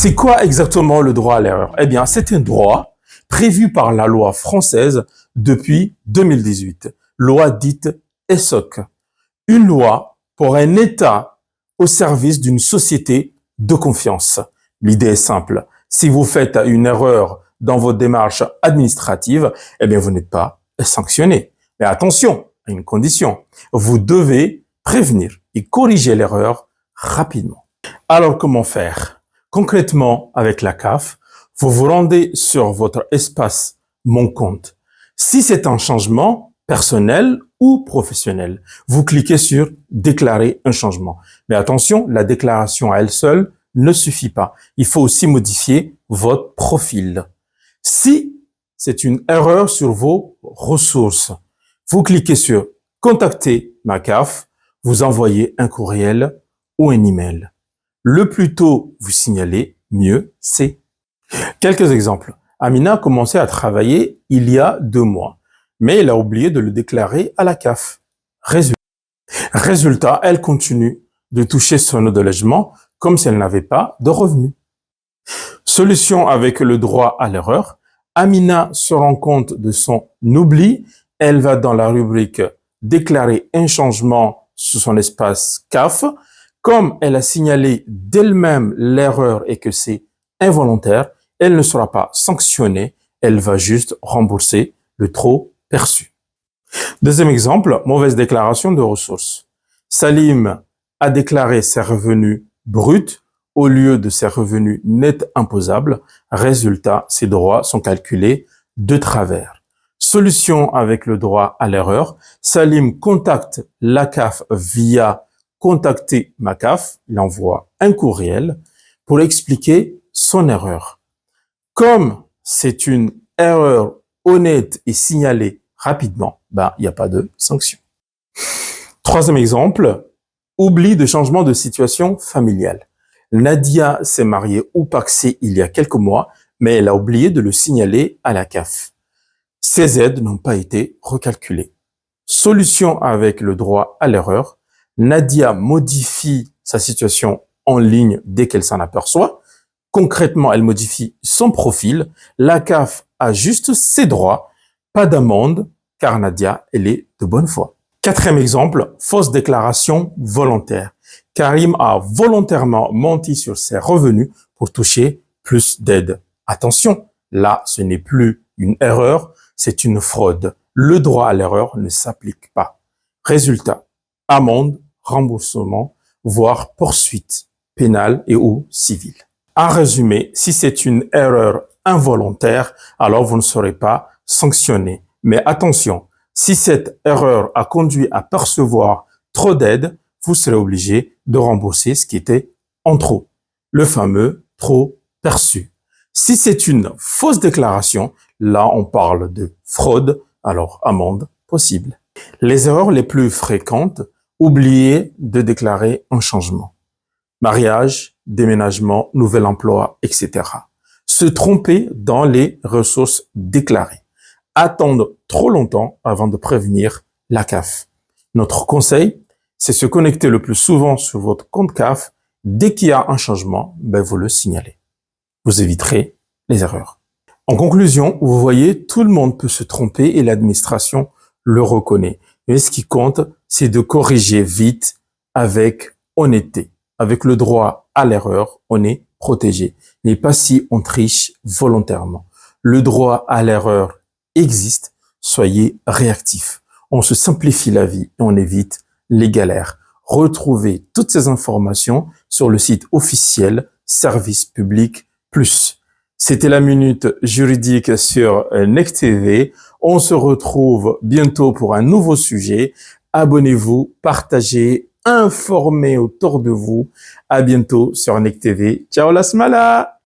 C'est quoi exactement le droit à l'erreur? Eh bien, c'est un droit prévu par la loi française depuis 2018, loi dite ESSOC. Une loi pour un État au service d'une société de confiance. L'idée est simple. Si vous faites une erreur dans vos démarches administratives, eh bien, vous n'êtes pas sanctionné. Mais attention, à une condition. Vous devez prévenir et corriger l'erreur rapidement. Alors, comment faire? Concrètement, avec la CAF, vous vous rendez sur votre espace Mon compte. Si c'est un changement personnel ou professionnel, vous cliquez sur Déclarer un changement. Mais attention, la déclaration à elle seule ne suffit pas. Il faut aussi modifier votre profil. Si c'est une erreur sur vos ressources, vous cliquez sur Contacter ma CAF, vous envoyez un courriel ou un email. Le plus tôt vous signalez, mieux c'est. Quelques exemples. Amina a commencé à travailler il y a 2 mois, mais elle a oublié de le déclarer à la CAF. Résultat, elle continue de toucher son aide de logement comme si elle n'avait pas de revenus. Solution avec le droit à l'erreur. Amina se rend compte de son oubli. Elle va dans la rubrique Déclarer un changement sur son espace CAF. Comme elle a signalé d'elle-même l'erreur et que c'est involontaire, elle ne sera pas sanctionnée, elle va juste rembourser le trop perçu. Deuxième exemple, mauvaise déclaration de ressources. Salim a déclaré ses revenus bruts au lieu de ses revenus nets imposables. Résultat, ses droits sont calculés de travers. Solution avec le droit à l'erreur. Salim contacte la CAF via Contacter ma CAF, il envoie un courriel pour expliquer son erreur. Comme c'est une erreur honnête et signalée rapidement, il n'y a pas de sanction. Troisième exemple, oubli de changement de situation familiale. Nadia s'est mariée ou pacsée il y a quelques mois, mais elle a oublié de le signaler à la CAF. Ses aides n'ont pas été recalculées. Solution avec le droit à l'erreur. Nadia modifie sa situation en ligne dès qu'elle s'en aperçoit. Concrètement, elle modifie son profil. La CAF ajuste ses droits. Pas d'amende, car Nadia, elle est de bonne foi. Quatrième exemple, fausse déclaration volontaire. Karim a volontairement menti sur ses revenus pour toucher plus d'aide. Attention, là, ce n'est plus une erreur, c'est une fraude. Le droit à l'erreur ne s'applique pas. Résultat, amende, remboursement, voire poursuite pénale et ou civile. En résumé, si c'est une erreur involontaire, alors vous ne serez pas sanctionné. Mais attention, si cette erreur a conduit à percevoir trop d'aide, vous serez obligé de rembourser ce qui était en trop, le fameux trop perçu. Si c'est une fausse déclaration, là on parle de fraude, alors amende possible. Les erreurs les plus fréquentes, oublier de déclarer un changement. Mariage, déménagement, nouvel emploi, etc. Se tromper dans les ressources déclarées. Attendre trop longtemps avant de prévenir la CAF. Notre conseil, c'est se connecter le plus souvent sur votre compte CAF. Dès qu'il y a un changement, vous le signalez. Vous éviterez les erreurs. En conclusion, vous voyez, tout le monde peut se tromper et l'administration le reconnaît. Mais ce qui compte, c'est de corriger vite avec honnêteté. Avec le droit à l'erreur, on est protégé. Mais pas si on triche volontairement. Le droit à l'erreur existe. Soyez réactifs. On se simplifie la vie et on évite les galères. Retrouvez toutes ces informations sur le site officiel Service Public Plus. C'était la Minute Juridique sur NEC TV. On se retrouve bientôt pour un nouveau sujet. Abonnez-vous, partagez, informez autour de vous. À bientôt sur NEC TV. Ciao la smala!